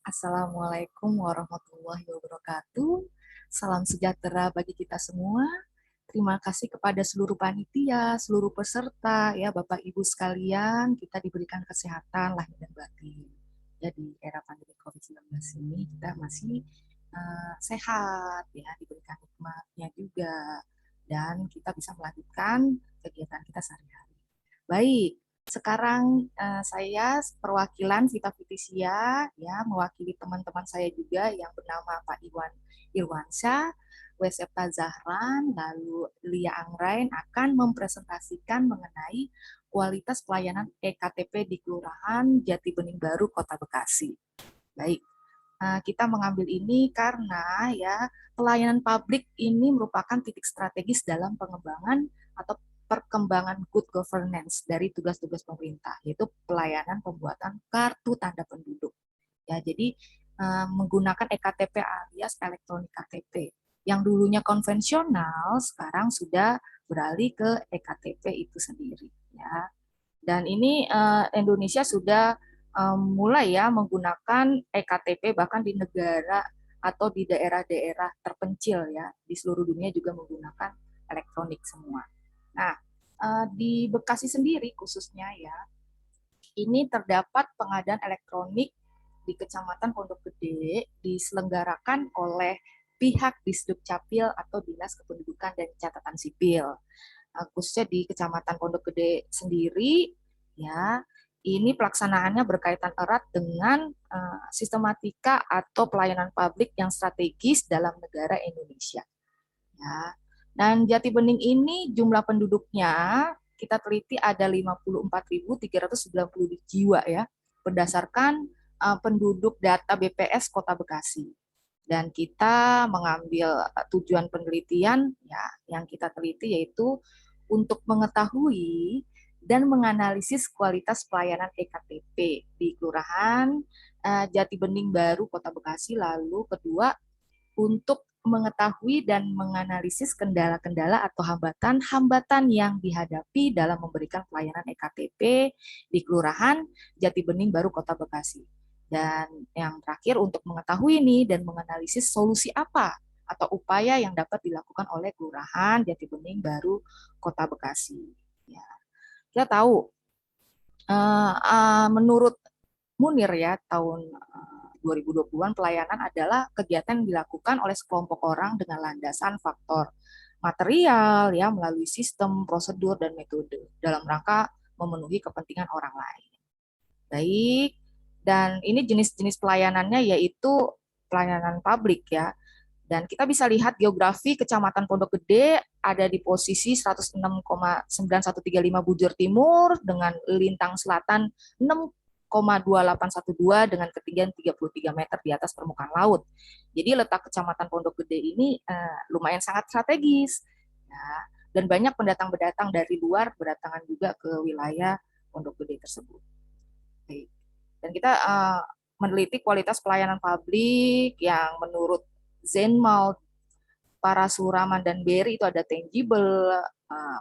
Assalamualaikum warahmatullahi wabarakatuh. Salam sejahtera bagi kita semua. Terima kasih kepada seluruh panitia, seluruh peserta, ya Bapak Ibu sekalian, kita diberikan kesehatan lahir dan batin. Ya di era pandemi COVID-19 ini kita masih sehat, ya diberikan hikmatnya juga, dan kita bisa melanjutkan kegiatan kita sehari-hari. Baik, sekarang saya perwakilan Vita Fitisia ya mewakili teman-teman saya juga yang bernama Pak Iwan Irwansyah, Wesepta Zahran, lalu Lia Anggrain akan mempresentasikan mengenai kualitas pelayanan EKTP di Kelurahan Jati Bening Baru, Kota Bekasi. Baik, kita mengambil ini karena ya pelayanan publik ini merupakan titik strategis dalam pengembangan atau perkembangan good governance dari tugas-tugas pemerintah, yaitu pelayanan pembuatan kartu tanda penduduk. Ya, jadi menggunakan EKTP alias elektronik KTP. Yang dulunya konvensional sekarang sudah beralih ke EKTP itu sendiri. Ya, dan ini Indonesia sudah mulai ya menggunakan EKTP bahkan di negara atau di daerah-daerah terpencil ya di seluruh dunia juga menggunakan elektronik semua. Nah, di Bekasi sendiri khususnya ya, ini terdapat pengadaan elektronik di Kecamatan Pondok Gede diselenggarakan oleh pihak Disdukcapil atau Dinas Kependudukan dan Catatan Sipil. Khususnya di Kecamatan Pondok Gede sendiri, ya, ini pelaksanaannya berkaitan erat dengan sistematika atau pelayanan publik yang strategis dalam negara Indonesia. Ya. Dan Jati Bening ini jumlah penduduknya kita teliti ada 54.390 jiwa ya, berdasarkan penduduk data BPS Kota Bekasi. Dan kita mengambil tujuan penelitian ya yang kita teliti yaitu untuk mengetahui dan menganalisis kualitas pelayanan EKTP di Kelurahan Jati Bening Baru Kota Bekasi. Lalu kedua, untuk mengetahui dan menganalisis kendala-kendala atau hambatan-hambatan yang dihadapi dalam memberikan pelayanan EKTP di Kelurahan Jati Bening Baru Kota Bekasi. Dan yang terakhir untuk mengetahui ini dan menganalisis solusi apa atau upaya yang dapat dilakukan oleh Kelurahan Jati Bening Baru Kota Bekasi. Ya. Kita tahu menurut Munir ya tahun 2020-an pelayanan adalah kegiatan yang dilakukan oleh sekelompok orang dengan landasan faktor material ya melalui sistem, prosedur dan metode dalam rangka memenuhi kepentingan orang lain. Baik, dan ini jenis-jenis pelayanannya yaitu pelayanan publik ya. Dan kita bisa lihat geografi Kecamatan Pondok Gede ada di posisi 106,9135 bujur timur dengan lintang selatan 6,2812 dengan ketinggian 33 meter di atas permukaan laut. Jadi letak Kecamatan Pondok Gede ini lumayan sangat strategis. Ya, dan banyak pendatang-pendatang dari luar berdatangan juga ke wilayah Pondok Gede tersebut. Dan kita meneliti kualitas pelayanan publik yang menurut Zenmalt, Parasuraman, dan Berry itu ada tangible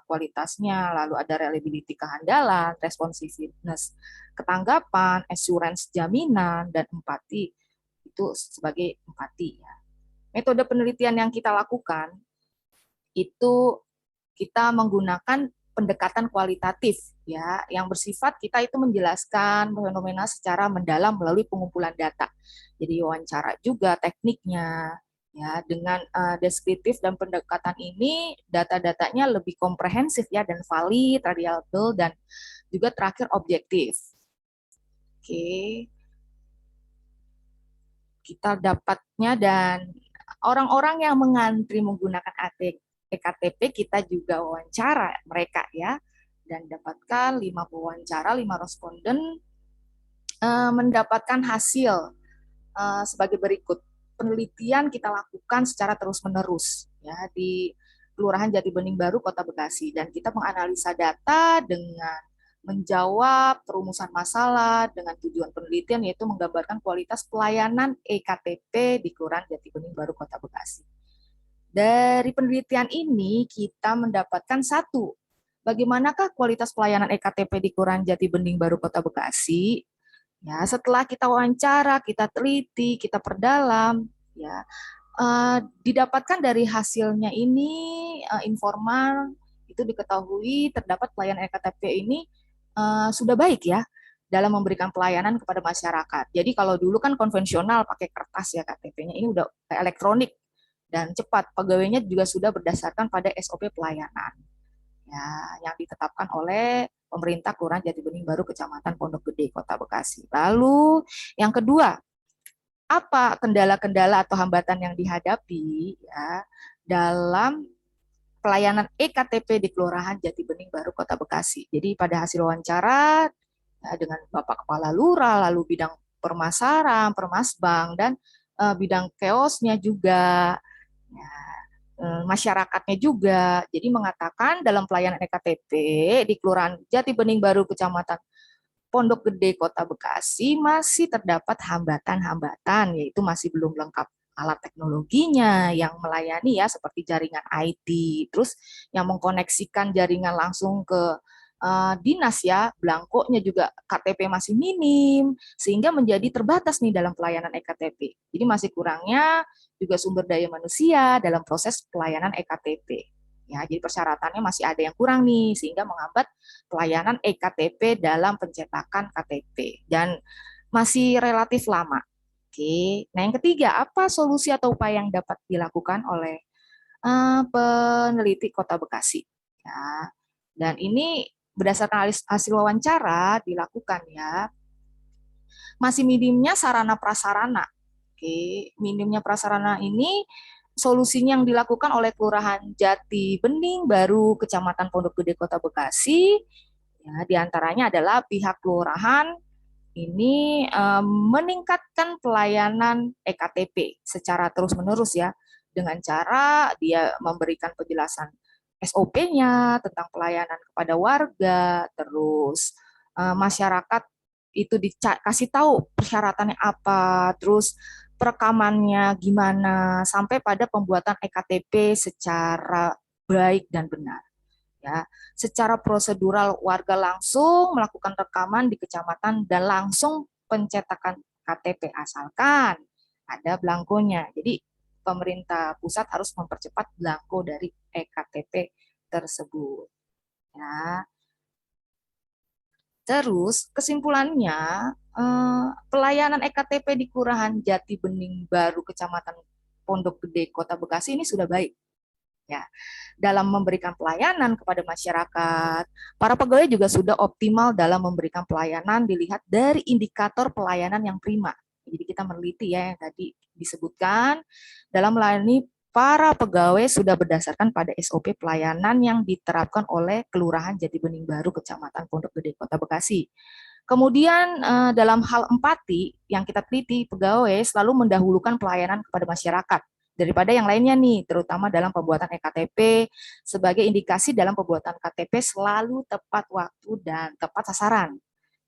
kualitasnya, lalu ada reliability kehandalan, responsiveness ketanggapan, assurance jaminan, dan empati itu sebagai empati. Ya. Metode penelitian yang kita lakukan itu kita menggunakan pendekatan kualitatif ya yang bersifat kita itu menjelaskan fenomena secara mendalam melalui pengumpulan data. Jadi wawancara juga tekniknya ya dengan deskriptif dan pendekatan ini data-datanya lebih komprehensif ya dan valid, reliable dan juga terakhir objektif. Oke. Kita dapatnya dan orang-orang yang mengantri menggunakan EKTP kita juga wawancara mereka ya dan dapatkan 5 wawancara, 5 responden mendapatkan hasil sebagai berikut. Penelitian kita lakukan secara terus-menerus ya di Kelurahan Jati Bening Baru Kota Bekasi dan kita menganalisa data dengan menjawab perumusan masalah dengan tujuan penelitian yaitu menggambarkan kualitas pelayanan EKTP di Kelurahan Jati Bening Baru Kota Bekasi. Dari penelitian ini kita mendapatkan satu, bagaimanakah kualitas pelayanan EKTP di Kelurahan Jati Bening Baru Kota Bekasi? Ya, setelah kita wawancara, kita teliti, kita perdalam, ya, didapatkan dari hasilnya ini informal itu diketahui terdapat pelayanan EKTP ini sudah baik ya dalam memberikan pelayanan kepada masyarakat. Jadi kalau dulu kan konvensional pakai kertas ya KTP-nya, ini udah elektronik dan cepat. Pegawainya juga sudah berdasarkan pada SOP pelayanan ya yang ditetapkan oleh pemerintah Kelurahan Jatibening Baru Kecamatan Pondok Gede Kota Bekasi. Lalu yang kedua, apa kendala-kendala atau hambatan yang dihadapi ya dalam pelayanan EKTP di Kelurahan Jatibening Baru Kota Bekasi. Jadi pada hasil wawancara ya, dengan Bapak Kepala Lurah, lalu bidang permasaran, permasbang, dan bidang keosnya juga, ya, masyarakatnya juga. Jadi mengatakan dalam pelayanan EKTP di Kelurahan Jatibening Baru Kecamatan Pondok Gede Kota Bekasi masih terdapat hambatan-hambatan, yaitu masih belum lengkap alat teknologinya yang melayani ya seperti jaringan IT, terus yang mengkoneksikan jaringan langsung ke dinas ya, belangkonya juga KTP masih minim, sehingga menjadi terbatas nih dalam pelayanan EKTP. Jadi masih kurangnya juga sumber daya manusia dalam proses pelayanan EKTP. Ya, jadi persyaratannya masih ada yang kurang nih, sehingga menghambat pelayanan EKTP dalam pencetakan KTP dan masih relatif lama. Oke, nah yang ketiga, apa solusi atau upaya yang dapat dilakukan oleh peneliti Kota Bekasi? Ya, dan ini berdasarkan hasil wawancara dilakukan ya, masih minimnya sarana prasarana. Oke, minimnya prasarana ini solusinya yang dilakukan oleh Kelurahan Jati Bening Baru Kecamatan Pondok Gede Kota Bekasi ya, diantaranya adalah pihak kelurahan ini meningkatkan pelayanan EKTP secara terus-menerus ya, dengan cara dia memberikan penjelasan SOP-nya tentang pelayanan kepada warga, terus masyarakat itu dikasih tahu persyaratannya apa, terus perekamannya gimana, sampai pada pembuatan EKTP secara baik dan benar. Ya, secara prosedural warga langsung melakukan rekaman di kecamatan dan langsung pencetakan KTP asalkan ada belangkonya. Jadi pemerintah pusat harus mempercepat belangko dari EKTP tersebut. Ya. Terus kesimpulannya pelayanan EKTP di Kelurahan Jati Bening Baru Kecamatan Pondok Gede Kota Bekasi ini sudah baik ya dalam memberikan pelayanan kepada masyarakat. Para pegawai juga sudah optimal dalam memberikan pelayanan dilihat dari indikator pelayanan yang prima. Jadi kita meneliti ya yang tadi disebutkan dalam melayani para pegawai sudah berdasarkan pada SOP pelayanan yang diterapkan oleh Kelurahan Jatibening Baru Kecamatan Pondok Gede Kota Bekasi. Kemudian dalam hal empati yang kita teliti, pegawai selalu mendahulukan pelayanan kepada masyarakat daripada yang lainnya nih, terutama dalam pembuatan EKTP sebagai indikasi dalam pembuatan KTP selalu tepat waktu dan tepat sasaran.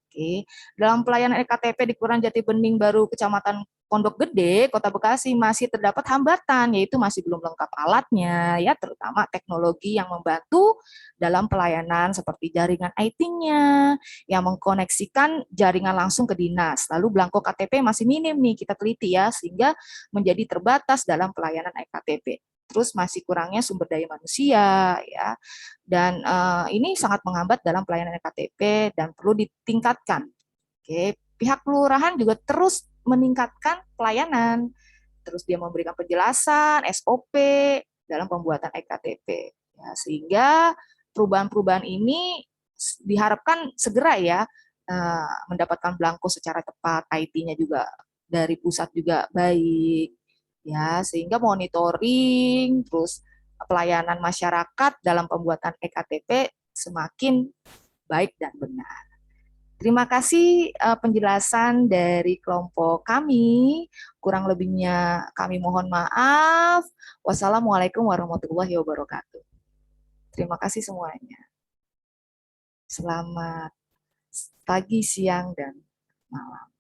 Oke. Dalam pelayanan EKTP di Kelurahan Jatibening Baru Kecamatan Pondok Gede, Kota Bekasi masih terdapat hambatan, yaitu masih belum lengkap alatnya, ya terutama teknologi yang membantu dalam pelayanan seperti jaringan IT-nya, yang mengkoneksikan jaringan langsung ke dinas. Lalu belangko KTP masih minim nih, kita teliti ya, sehingga menjadi terbatas dalam pelayanan EKTP. Terus masih kurangnya sumber daya manusia, ya, dan ini sangat menghambat dalam pelayanan EKTP dan perlu ditingkatkan. Oke, pihak kelurahan juga terus meningkatkan pelayanan, terus dia memberikan penjelasan SOP dalam pembuatan EKTP, ya, sehingga perubahan-perubahan ini diharapkan segera ya mendapatkan belangko secara tepat, IT-nya juga dari pusat juga baik, ya sehingga monitoring terus pelayanan masyarakat dalam pembuatan EKTP semakin baik dan benar. Terima kasih penjelasan dari kelompok kami. Kurang lebihnya kami mohon maaf. Wassalamualaikum warahmatullahi wabarakatuh. Terima kasih semuanya. Selamat pagi, siang, dan malam.